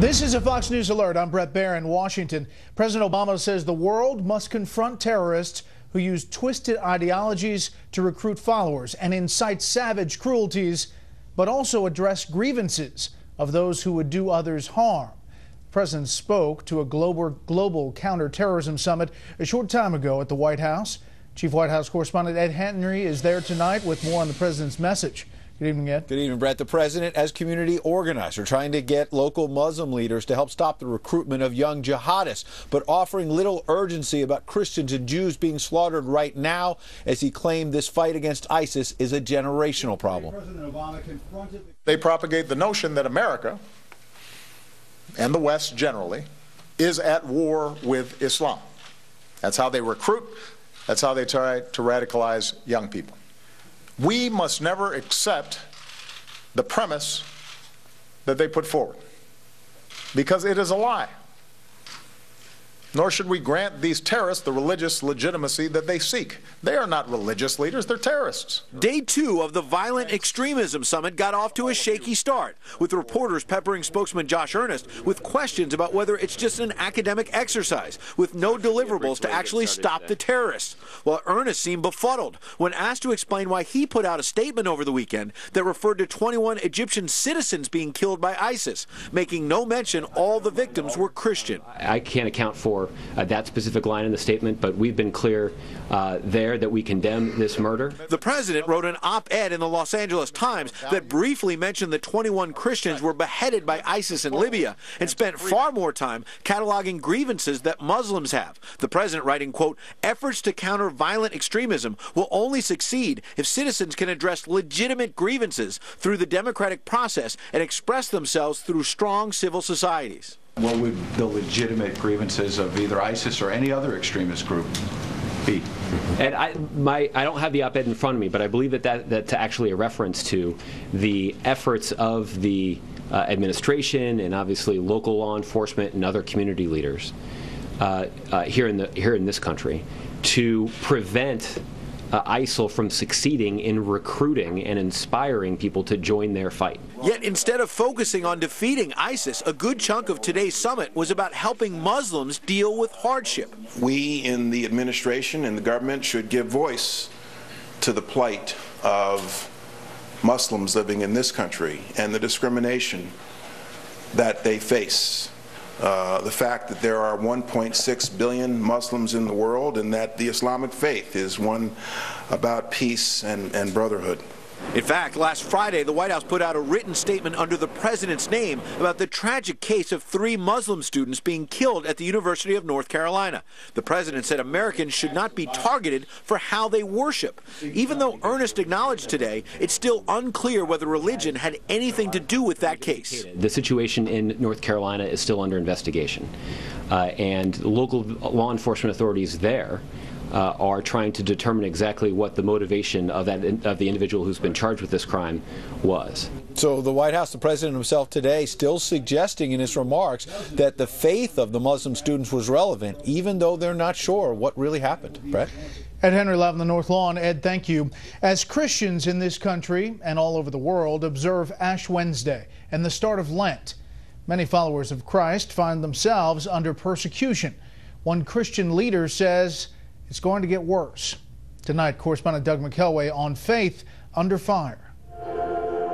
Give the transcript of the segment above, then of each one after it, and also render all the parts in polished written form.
This is a Fox News Alert. I'm Brett Baer in Washington. President Obama says the world must confront terrorists who use twisted ideologies to recruit followers and incite savage cruelties, but also address grievances of those who would do others harm. The president spoke to a global counterterrorism summit a short time ago at the White House. Chief White House correspondent Ed Henry is there tonight with more on the president's message. Good evening, Ed. Good evening, Brett. The president, as community organizer, trying to get local Muslim leaders to help stop the recruitment of young jihadists, but offering little urgency about Christians and Jews being slaughtered right now, as he claimed this fight against ISIS is a generational problem. They propagate the notion that America, and the West generally, is at war with Islam. That's how they recruit. That's how they try to radicalize young people. We must never accept the premise that they put forward, because it is a lie. Nor should we grant these terrorists the religious legitimacy that they seek. They are not religious leaders, they're terrorists. Day 2 of the Violent Extremism Summit got off to a shaky start, with reporters peppering spokesman Josh Earnest with questions about whether it's just an academic exercise, with no deliverables to actually stop the terrorists. While Earnest seemed befuddled when asked to explain why he put out a statement over the weekend that referred to 21 Egyptian citizens being killed by ISIS, making no mention all the victims were Christian. I can't account for that specific line in the statement, but we've been clear there that we condemn this murder. The president wrote an op-ed in the Los Angeles Times that briefly mentioned that 21 Christians were beheaded by ISIS in Libya, and spent far more time cataloging grievances that Muslims have. The president writing, quote, efforts to counter violent extremism will only succeed if citizens can address legitimate grievances through the democratic process and express themselves through strong civil societies. What would the legitimate grievances of either ISIS or any other extremist group be? And I don't have the op-ed in front of me, but I believe that's actually a reference to the efforts of the administration and obviously local law enforcement and other community leaders here in this country to prevent ISIL from succeeding in recruiting and inspiring people to join their fight. Yet instead of focusing on defeating ISIS, a good chunk of today's summit was about helping Muslims deal with hardship. We in the administration and the government should give voice to the plight of Muslims living in this country and the discrimination that they face. The fact that there are 1.6 billion Muslims in the world, and that the Islamic faith is one about peace and brotherhood. In fact, last Friday, the White House put out a written statement under the president's name about the tragic case of 3 Muslim students being killed at the University of North Carolina. The president said Americans should not be targeted for how they worship. Even though Earnest acknowledged today, it's still unclear whether religion had anything to do with that case. The situation in North Carolina is still under investigation, and local law enforcement authorities there are trying to determine exactly what the motivation of the individual who's been charged with this crime was. So the White House, the president himself today, still suggesting in his remarks that the faith of the Muslim students was relevant, even though they're not sure what really happened. Brett? Ed Henry live on the North Lawn. Ed, thank you. As Christians in this country and all over the world observe Ash Wednesday and the start of Lent, many followers of Christ find themselves under persecution. One Christian leader says it's going to get worse. Tonight, correspondent Doug McKelway on Faith Under Fire.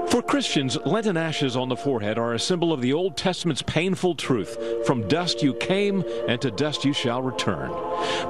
For Christians, Lenten ashes on the forehead are a symbol of the Old Testament's painful truth. From dust you came, and to dust you shall return.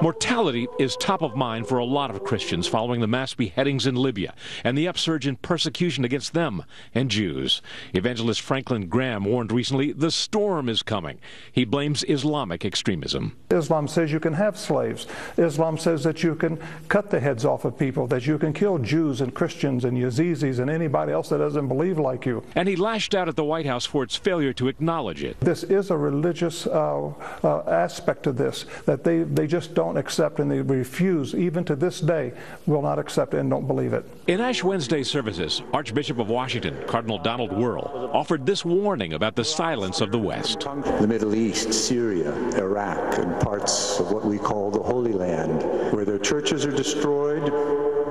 Mortality is top of mind for a lot of Christians following the mass beheadings in Libya and the upsurge in persecution against them and Jews. Evangelist Franklin Graham warned recently the storm is coming. He blames Islamic extremism. Islam says you can have slaves. Islam says that you can cut the heads off of people, that you can kill Jews and Christians and Yazidis and anybody else that doesn't believe like you. And he lashed out at the White House for its failure to acknowledge it. This is a religious aspect of this that they just don't accept, and they refuse, even to this day, will not accept it and don't believe it. In Ash Wednesday services, Archbishop of Washington, Cardinal Donald Wuerl, offered this warning about the silence of the West. The Middle East, Syria, Iraq, and parts of what we call the Holy Land, where their churches are destroyed,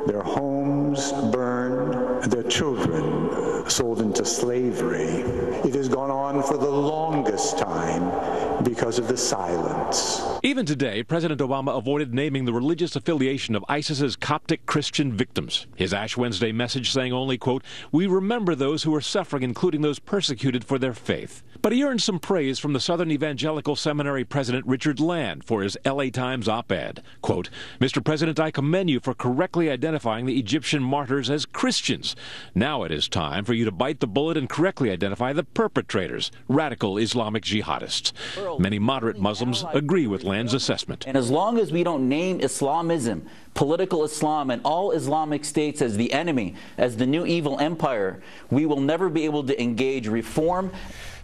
their homes burned, their children sold into slavery. It has gone on for the longest time time because of the silence. Even today, President Obama avoided naming the religious affiliation of ISIS's Coptic Christian victims. His Ash Wednesday message saying only, quote, "We remember those who are suffering, including those persecuted for their faith." But he earned some praise from the Southern Evangelical Seminary President Richard Land for his LA Times op-ed. Quote, "Mr. President, I commend you for correctly identifying the Egyptian martyrs as Christians. Now it is time for you to bite the bullet and correctly identify the perpetrators, radical Islamic jihadists." Many moderate Muslims agree with Land's assessment. And as long as we don't name Islamism, political Islam, and all Islamic states as the enemy, as the new evil empire, we will never be able to engage reform.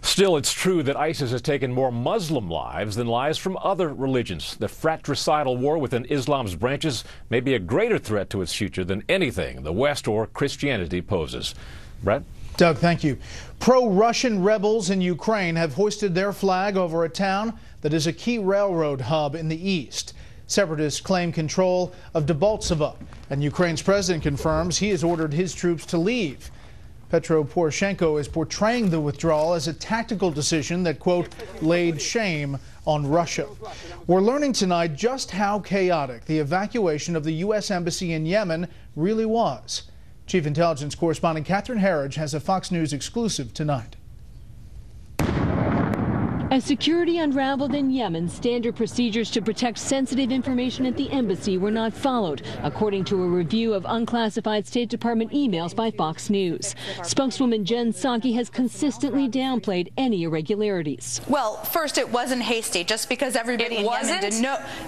Still, it's true that ISIS has taken more Muslim lives than lives from other religions. The fratricidal war within Islam's branches may be a greater threat to its future than anything the West or Christianity poses. Brett? Doug, thank you. Pro-Russian rebels in Ukraine have hoisted their flag over a town that is a key railroad hub in the east. Separatists claim control of Debaltseve, and Ukraine's president confirms he has ordered his troops to leave. Petro Poroshenko is portraying the withdrawal as a tactical decision that, quote, laid shame on Russia. We're learning tonight just how chaotic the evacuation of the U.S. Embassy in Yemen really was. Chief Intelligence Correspondent Catherine Herridge has a Fox News exclusive tonight. As security unraveled in Yemen, standard procedures to protect sensitive information at the embassy were not followed, according to a review of unclassified State Department emails by Fox News. Spokeswoman Jen Psaki has consistently downplayed any irregularities. Well, first, it wasn't hasty. Just because everybody in Yemen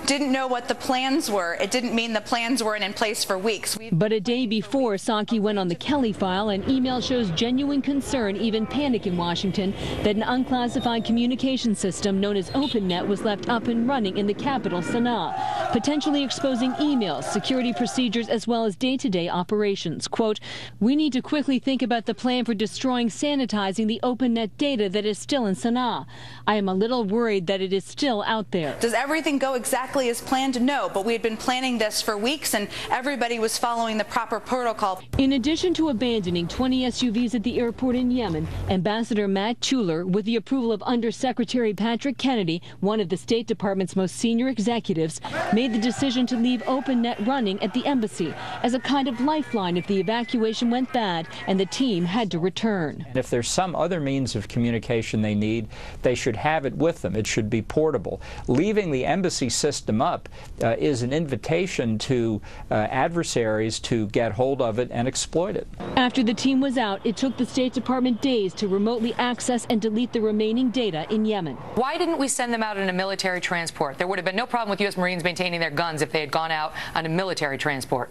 didn't know what the plans were, it didn't mean the plans weren't in place for weeks. But a day before, Psaki went on the Kelly file, and email shows genuine concern, even panic in Washington, that an unclassified communication system known as OpenNet was left up and running in the capital, Sana'a, potentially exposing emails, security procedures, as well as day-to-day operations. Quote, "We need to quickly think about the plan for destroying, sanitizing the OpenNet data that is still in Sana'a. I am a little worried that it is still out there." Does everything go exactly as planned? No, but we had been planning this for weeks, and everybody was following the proper protocol. In addition to abandoning 20 SUVs at the airport in Yemen, Ambassador Matt Chuler, with the approval of Undersecretary Patrick Kennedy, one of the State Department's most senior executives, made the decision to leave OpenNet running at the embassy as a kind of lifeline if the evacuation went bad and the team had to return. If there's some other means of communication they need, they should have it with them. It should be portable. Leaving the embassy system up is an invitation to adversaries to get hold of it and exploit it. After the team was out, it took the State Department days to remotely access and delete the remaining data in Yemen. Why didn't we send them out in a military transport? There would have been no problem with U.S. Marines maintaining their guns if they had gone out on a military transport.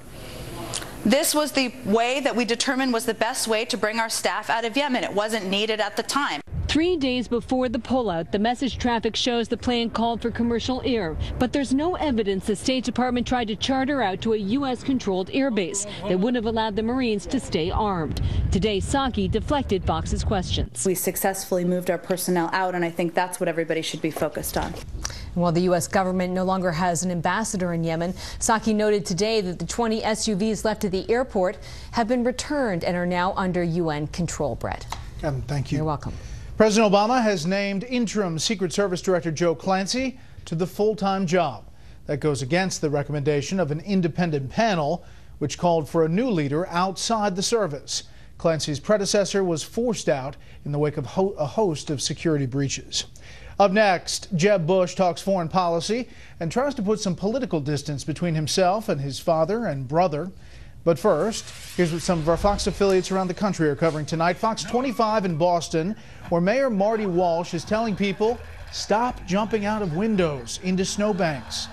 This was the way that we determined was the best way to bring our staff out of Yemen. It wasn't needed at the time. 3 days before the pullout, the message traffic shows the plan called for commercial air, but there's no evidence the State Department tried to charter out to a U.S.-controlled airbase that would have allowed the Marines to stay armed. Today, Psaki deflected Fox's questions. We successfully moved our personnel out, and I think that's what everybody should be focused on. While the U.S. government no longer has an ambassador in Yemen, Psaki noted today that the 20 SUVs left at the airport have been returned and are now under UN control, Brett. Thank you. You're welcome. President Obama has named interim Secret Service Director Joe Clancy to the full-time job. That goes against the recommendation of an independent panel, which called for a new leader outside the service. Clancy's predecessor was forced out in the wake of a host of security breaches. Up next, Jeb Bush talks foreign policy and tries to put some political distance between himself and his father and brother. But first, here's what some of our Fox affiliates around the country are covering tonight. Fox 25 in Boston, where Mayor Marty Walsh is telling people, stop jumping out of windows into snowbanks.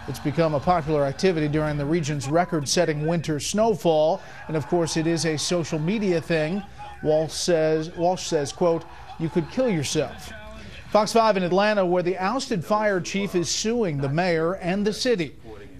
It's become a popular activity during the region's record-setting winter snowfall, and of course it is a social media thing. Walsh says, quote, "You could kill yourself." Fox 5 in Atlanta, where the ousted fire chief is suing the mayor and the city.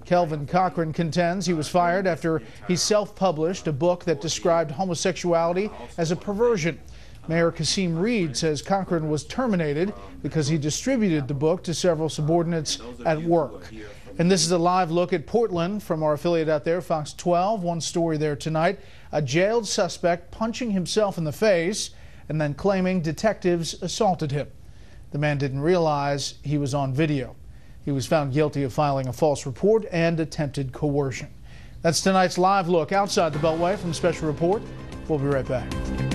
Kelvin Cochran contends he was fired after he self-published a book that described homosexuality as a perversion. Mayor Kasim Reed says Cochran was terminated because he distributed the book to several subordinates at work. And this is a live look at Portland from our affiliate out there, Fox 12. One story there tonight, a jailed suspect punching himself in the face and then claiming detectives assaulted him. The man didn't realize he was on video. He was found guilty of filing a false report and attempted coercion. That's tonight's live look outside the Beltway from Special Report. We'll be right back.